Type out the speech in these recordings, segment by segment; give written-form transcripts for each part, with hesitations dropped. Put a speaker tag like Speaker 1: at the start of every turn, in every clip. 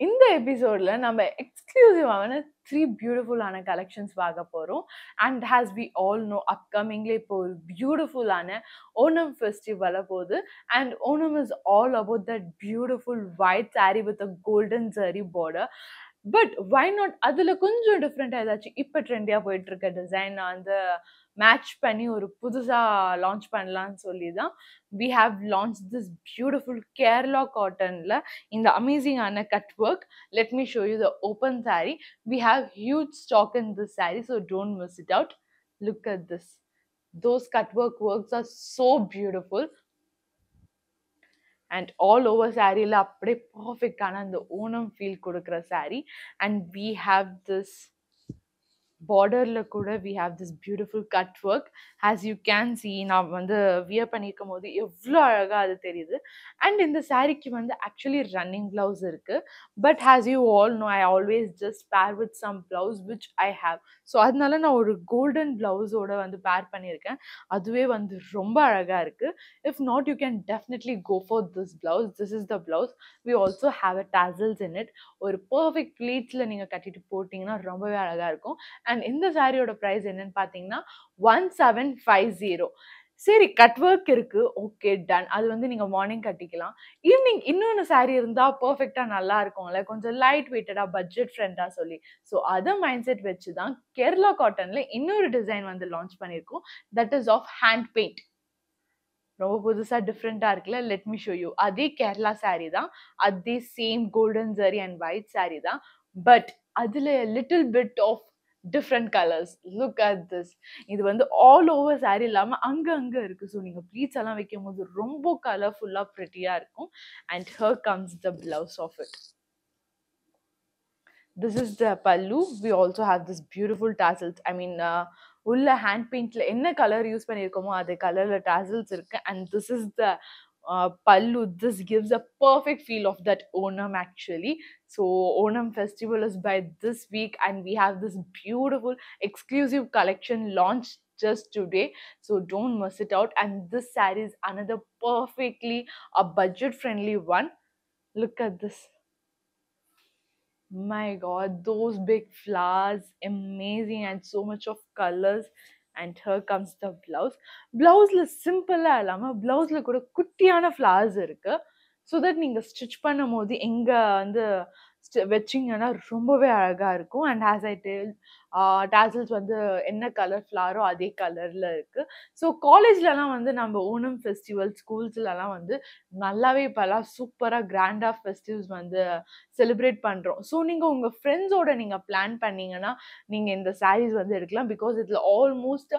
Speaker 1: இந்த எபிசோட்ல நம்ம எக்ஸ்க்ளூசிவான 3 பியூட்டிஃபுல்லான கலெக்ஷன்ஸ் பார்க்க போறோம். And as we all know அப்கமிங்ல இப்போ ஒரு பியூட்டிஃபுல்லான ஓணம் ஃபெஸ்டிவ் வரப்போகுது. And Onam is all about that beautiful white saree with a golden zari border. But why not அதுல கொஞ்சம் டிஃப்ரெண்டா ஏதாச்சும் இப்போ ட்ரெண்டியா போயிட்டு இருக்க டிசைன் வந்து மேட்ச் பண்ணி ஒரு புதுசா லான்ச் பண்ணலாம்னு சொல்லி தான் we have launched this beautiful Kerala cottonல இந்த அமேசிங்கான cut work. Let me show you the open saree. We have huge stock in this saree, so don't miss it out. Look at this. Those cut works are so beautiful. And all over saree la அப்படியே பர்ஃபெக்டான அந்த Onam feel கொடுக்குற saree. And we have this பார்டர்ல கூட we have this beautiful cut work. As you can see, நான் வந்து wear பண்ணிருக்கும் போது எவ்வளோ அழகா அது தெரியுது. அண்ட் இந்த சாரிக்கு வந்து ஆக்சுவலி ரன்னிங் பிளவுஸ் இருக்கு. But as you all know, I always just pair with some blouse which I have. So அதனால நான் ஒரு கோல்டன் பிளவுஸோட வந்து பேர் பண்ணியிருக்கேன். அதுவே வந்து ரொம்ப அழகா இருக்கு. If not, you can definitely go for this blouse. This is the blouse. We also have a tassels in it. ஒரு பர்ஃபெக்ட் ப்ளீட்ஸ்ல நீங்க கட்டிட்டு போட்டீங்கன்னா ரொம்பவே அழகா இருக்கும். அண்ட் இந்த சாரியோட ப்ரைஸ் என்னன்னு பார்த்தீங்கன்னா 1750. சரி, கட் ஒர்க் இருக்கு, ஓகே டன். அது வந்து நீங்க மார்னிங் கட்டிக்கலாம். ஈவினிங் இன்னொன்று சாரி இருந்தா பர்ஃபெக்டா நல்லா இருக்கும்ல, கொஞ்சம் லைட் வெயிட்டடா பட்ஜெட் ஃப்ரெண்டா சொல்லி. ஸோ அதை மைண்ட் செட் வச்சு தான் கேரளா காட்டன்ல இன்னொரு டிசைன் வந்து லான்ச் பண்ணியிருக்கோம். That is of hand paint. ரொம்ப புதுசா டிஃப்ரெண்டா இருக்குல்ல. Let me show you. அதே கேரளா சாரி தான், அதே same golden zari and white sari தான். பட் அதுல little bit of different colours. Look at this. இது வந்து ஆல் ஓவர் சாரி இல்லாம அங்க இருக்கு. ஸோ நீங்க ப்ளீட்ஸ் எல்லாம் வைக்கும் போது ரொம்ப கலர்ஃபுல்லா ப்ரிட்டியா இருக்கும். And here comes the blouse of it. This is the pallu. We also have this beautiful tassels. I mean, உள்ள ஹேண்ட் பெயிண்ட்ல என்ன கலர் யூஸ் பண்ணியிருக்கோமோ அதே கலர்ல tassels இருக்கு. And this is the pallu. This gives a perfect feel of that Onam actually. So Onam festival is by this week, and we have this beautiful exclusive collection launched just today. So don't miss it out. And this saree is another perfectly a budget friendly one. Look at this. My god, those big flowers, amazing, and so much of colors. And here comes the blouse. Blouseல சிம்பிளா இல்லாம பிளவுஸ்ல கூட குட்டியான flowers இருக்கு. So that நீங்க stitch பண்ணும் போது எங்க வந்து வச்சிங்கன்னா ரொம்பவே அழகா இருக்கும். And as I tell, tassels வந்து என்ன கலர் ஃப்ளாரோ அதே கலர்ல இருக்கு. ஸோ காலேஜ்லலாம் வந்து நம்ம ஓணம் ஃபெஸ்டிவல் ஸ்கூல்ஸ்லலாம் வந்து நல்லாவே இப்போல்லாம் சூப்பராக கிராண்டாக ஃபெஸ்டிவ்ஸ் வந்து செலிப்ரேட் பண்ணுறோம். ஸோ நீங்கள் உங்கள் ஃப்ரெண்ட்ஸோட நீங்கள் பிளான் பண்ணீங்கன்னா நீங்கள் இந்த சாரீஸ் வந்து எடுக்கலாம். பிகாஸ் இதில் ஆல்மோஸ்ட்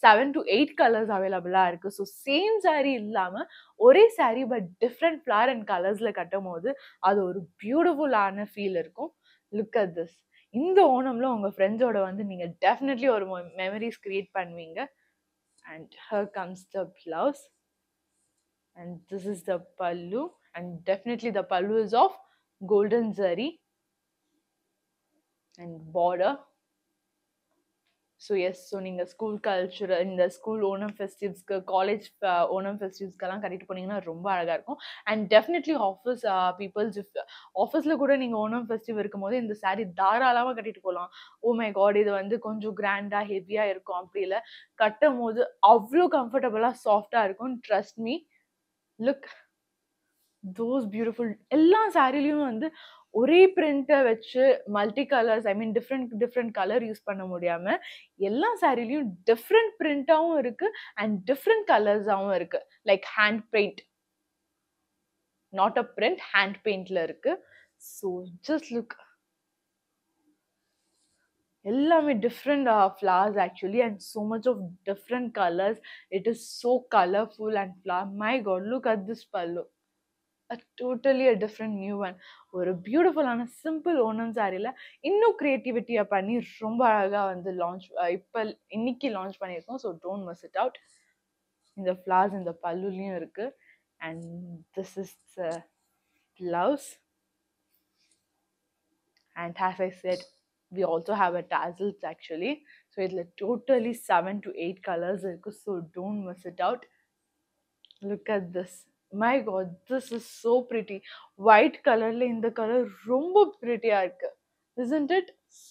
Speaker 1: 7 to 8 கலர்ஸ் அவைலபிளாக இருக்குது. ஸோ சேம் சாரீ இல்லாமல் ஒரே sari but different flower and கலர்ஸில் கட்டும் போது அது ஒரு பியூட்டிஃபுல்லான ஃபீல் இருக்கும். Look at this. இந்த ஓணம்ல உங்கள் ஃப்ரெண்ட்ஸோட வந்து நீங்கள் டெஃபினெட்லி ஒரு மெமரிஸ் கிரியேட் பண்ணுவீங்க. And here comes the blouse. And this is the pallu. And definitely the pallu is of golden zari and border. So yes, so நீங்க ஸ்கூல் கல்ச்சர், இந்த school Onam ஃபெஸ்டிவ்ஸ்க்கு, காலேஜ் ஓணம் ஃபெஸ்டிவ்ஸ்க்கெல்லாம் கட்டிட்டு போனீங்கன்னா ரொம்ப அழகா இருக்கும். And definitely office peoples, if ஆஃபீஸ்ல கூட நீங்க ஓணம் ஃபெஸ்டிவ் இருக்கும்போது இந்த சாரீ தாராளமா கட்டிட்டு போகலாம். ஓ மை காட், இது வந்து கொஞ்சம் கிராண்டா ஹெவியா இருக்கும் அப்படி இல்லை, கட்டும் போது அவ்வளோ கம்ஃபர்டபுளா சாஃப்டா இருக்கும். Trust me. Look, those beautiful. எல்லா சாரிலையும் வந்து ஒரே பிரிண்ட்டை வச்சு மல்டி கலர்ஸ், ஐ மீன் டிஃப்ரெண்ட் கலர் யூஸ் பண்ண முடியாம எல்லா சாரிலையும் டிஃப்ரெண்ட் பிரிண்டாவும் இருக்கு அண்ட் டிஃப்ரெண்ட் கலர்ஸாவும் இருக்கு. Like hand paint, not a print, hand பெயிண்ட்ல இருக்கு. ஸோ ஜஸ்ட் லுக், எல்லாமே different flowers actually and so much of different colors. It is so colorful and flower. My god, look at this pallu. A totally a different new one. ஒரு பியூட்டிஃபுல்லான simple Onam சாரியில் இன்னும் கிரியேட்டிவிட்டியை பண்ணி ரொம்ப அழகாக வந்து launch இப்போ இன்னைக்கு லான்ச் பண்ணியிருக்கோம். So don't miss it out. இந்த ஃப்ளவர்ஸ் இந்த பல்லுலையும் இருக்கு. And this is blouse. And as I said, we also have a tassels actually. So இதில் totally 7 to 8 colors இருக்கு. So don't miss it out. Look at this. My god, this is so pretty. White colorல இந்த colour ரொம்ப பிரிட்டியா இருக்கு. Isn't it?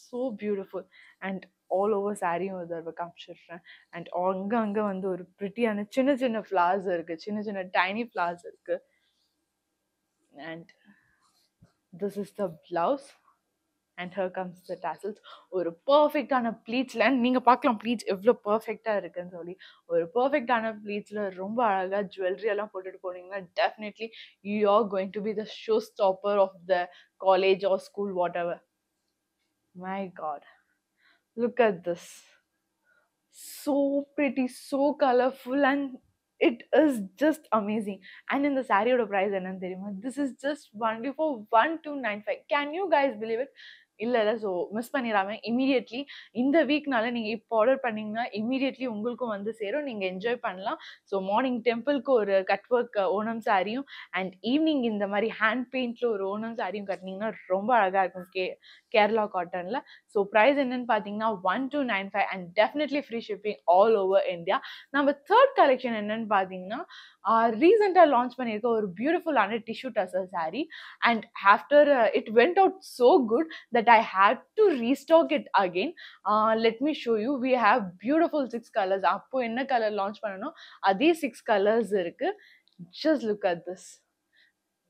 Speaker 1: So beautiful. And all over saree ஒரு தடவை காமிச்சிடுறேன். And அங்க அங்க வந்து ஒரு பிரிட்டியான சின்ன சின்ன flowers இருக்கு. சின்ன சின்ன tiny flowers இருக்கு. And this is the blouse. And here comes the tassels. ஒரு பர்ஃபெக்டான ப்ளீட்ஸ்ல நீங்க பார்க்கலாம் ப்ளீட்ஸ் எவ்வளோ பர்ஃபெக்டா இருக்குன்னு சொல்லி. ஒரு பர்ஃபெக்டான ப்ளீட்ஸ்ல ரொம்ப அழகா ஜுவல்லரி எல்லாம் போட்டுட்டு போனீங்கன்னா definitely you are going to be the show stopper of the college or school whatever. My God, look at this. So pretty, so colorful, and it is just amazing. And in the saree oda price enna theriyuma, this is just only for 1295. Can you guys believe it? இல்ல so miss பண்ணிடாம immediately இந்த வீக்னால நீங்க இப்போ order பண்ணீங்கன்னா immediately உங்களுக்கும் வந்து சேரும். நீங்க enjoy பண்ணலாம். ஸோ மார்னிங் டெம்பிள்க்கு ஒரு கட் ஒர்க் ஓணம் சாரியும் அண்ட் ஈவினிங் இந்த மாதிரி ஹேண்ட் பெயிண்ட்ல ஒரு ஓணம் சாரியும் கட்டினீங்கன்னா ரொம்ப அழகா இருக்கும் கேரளா காட்டன்ல. ஸோ ப்ரைஸ் என்னன்னு பார்த்தீங்கன்னா 1295 and definitely free shipping all over India. நம்ம தேர்ட் கலெக்ஷன் என்னன்னு பார்த்தீங்கன்னா ரீசெண்டாக லான்ச் பண்ணியிருக்க ஒரு பியூட்டிஃபுல்லான tissue tussar sari. And after it went out so good that I had to restock it again. Let me show you. We have beautiful 6 colors. அப்போ என்ன colour launch பண்ணனும் அதே 6 colors இருக்கு. Just look at this.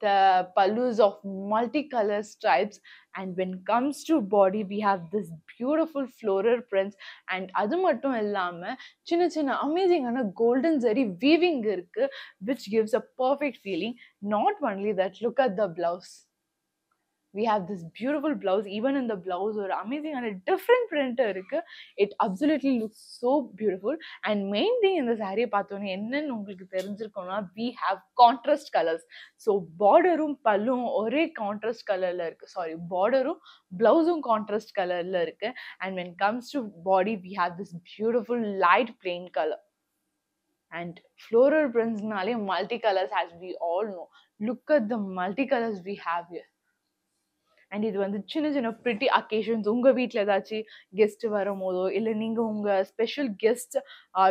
Speaker 1: The pallus of multicolor stripes, and when it comes to body we have this beautiful floral prints. And adu mattum illama chinna chinna amazing ana golden zari weaving irukku, which gives a perfect feeling. Not only that, look at the blouse. We have this beautiful blouse. Even in the blouse or amazing and a different print irukku. It absolutely looks so beautiful. And main thing in the saree pathone enna ungalku therinjirukona, we have contrast colors. So border pallum ore contrast color la irukku. Sorry, border blouse contrast color la irukku. And when it comes to body we have this beautiful light plain color. And floral prints nale multicolors, as we all know. Look at the multicolors we have here. And இது வந்து சின்ன சின்ன pretty occasions உங்கள் வீட்டில் ஏதாச்சும் guest வரும்போதோ இல்லை நீங்கள் உங்கள் ஸ்பெஷல் கெஸ்ட்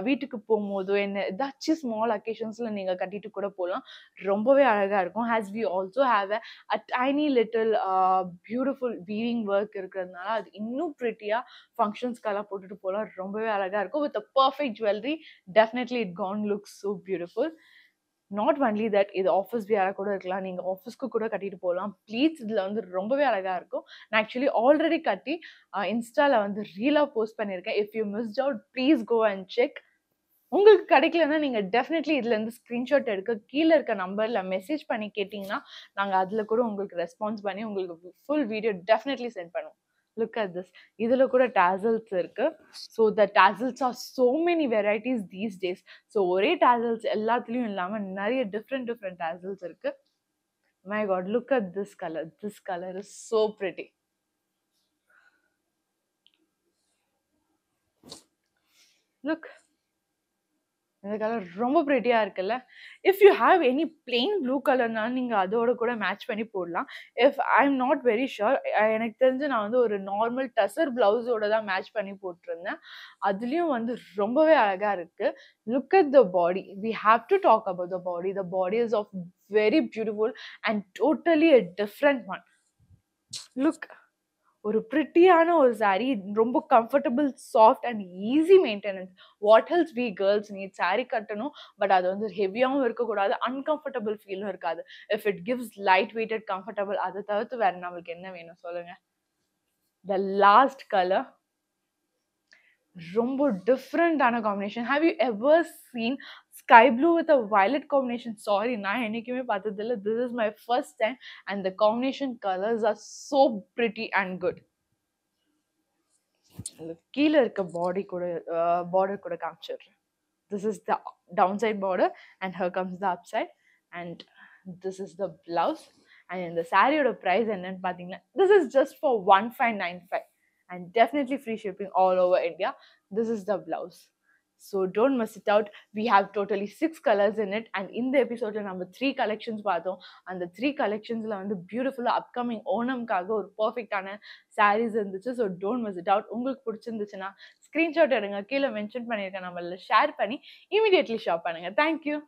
Speaker 1: வீட்டுக்கு போகும்போதோ என்ன ஏதாச்சும் ஸ்மால் அக்கேஷன்ஸில் நீங்கள் கட்டிட்டு கூட போகலாம். ரொம்பவே அழகாக இருக்கும். As we also have a tiny little beautiful weaving work இருக்கிறதுனால அது இன்னும் ப்ரிட்டியாக ஃபங்க்ஷன்ஸ்க்கெல்லாம் போட்டுட்டு போகலாம். ரொம்பவே அழகாக இருக்கும். With a perfect jewellery definitely it can look so beautiful. Not only that, இது ஆஃபீஸ் வியராக கூட இருக்கலாம். நீங்கள் ஆஃபீஸ்க்கு கூட கட்டிட்டு போகலாம். ப்ளீட்ஸ் இதில் வந்து ரொம்பவே அழகாக இருக்கும். நான் ஆக்சுவலி ஆல்ரெடி கட்டி இன்ஸ்டாவில் வந்து ரீலாக போஸ்ட் பண்ணியிருக்கேன். If you missed out please go and check. உங்களுக்கு கிடைக்கலன்னா நீங்கள் டெஃபினெட்லி இதுலேருந்து ஸ்க்ரீன்ஷாட் எடுக்க கீழே இருக்க நம்பரில் மெசேஜ் பண்ணி கேட்டிங்கன்னா நாங்கள் அதில் கூட உங்களுக்கு ரெஸ்பான்ஸ் பண்ணி உங்களுக்கு ஃபுல் வீடியோ டெஃபினெட்லி சென்ட் பண்ணுவோம். Look at this. இதுல கூட tassels இருக்கு. So the tassels are so many varieties these days. So ஒரே tassels எல்லாத்துலயும் இல்லாம நிறைய different tassels இருக்கு. My god, look at this color. This color is so pretty. Look. இந்த கலர் ரொம்ப பிரிட்டியா இருக்குல்ல. If you have any plain blue கலர்னாலும் நீங்க அதோட கூட மேட்ச் பண்ணி போடலாம். If I am not very sure, எனக்கு தெரிஞ்சு நான் வந்து ஒரு நார்மல் டசர் பிளவுஸோட தான் மேட்ச் பண்ணி போட்டிருந்தேன். அதுலயும் வந்து ரொம்பவே அழகா இருக்கு. Look at the body. We have to talk about the body. The body is of very beautiful and totally a different one. Look, ஒரு பிரிட்டியான ஒரு சாரீ, ரொம்ப comfortable, soft and easy maintenance. What else we girls need? Sari கட்டணும், but அது வந்து ஹெவியாகவும் இருக்கக்கூடாது, uncomfortable ஃபீலும் இருக்காது. If it gives light weighted comfortable, அதை தவிர்த்து வேற நம்மளுக்கு என்ன வேணும் சொல்லுங்க? த லாஸ்ட் கலர் ரொம்ப டிஃப்ரெண்டான combination. Have you ever seen sky blue with a violet combination? Sorry, நான் என்னைக்குமே பார்த்ததில்ல. This is my first time and the combination colours are so pretty and good. கீழே இருக்க பாடி கூட பார்டர் கூட காமிச்சிடுறேன். This is the downside border and here comes the upside, and this is the blouse. And in the saree oda price என்னன்னு பாத்தீங்கன்னா this is just for 1595 and definitely free shipping all over India. This is the blouse. So don't miss it out. We have totally 6 colors in it, and in the episode number 3 collections பார்த்தோம். அந்த 3 collectionsல வந்து பியூட்டிஃபுல்லா upcoming ஓணம்காக ஒரு பெர்ஃபெக்ட்டான sarees இருந்துச்சு. So don't miss it out. உங்களுக்கு பிடிச்சிருந்துச்சுன்னா screenshot எடுங்க, கீழே மென்ஷன் பண்ணியிருக்க நம்மள ஷேர் பண்ணி இமீடியட்லி ஷாப் பண்ணுங்க. தேங்க்யூ.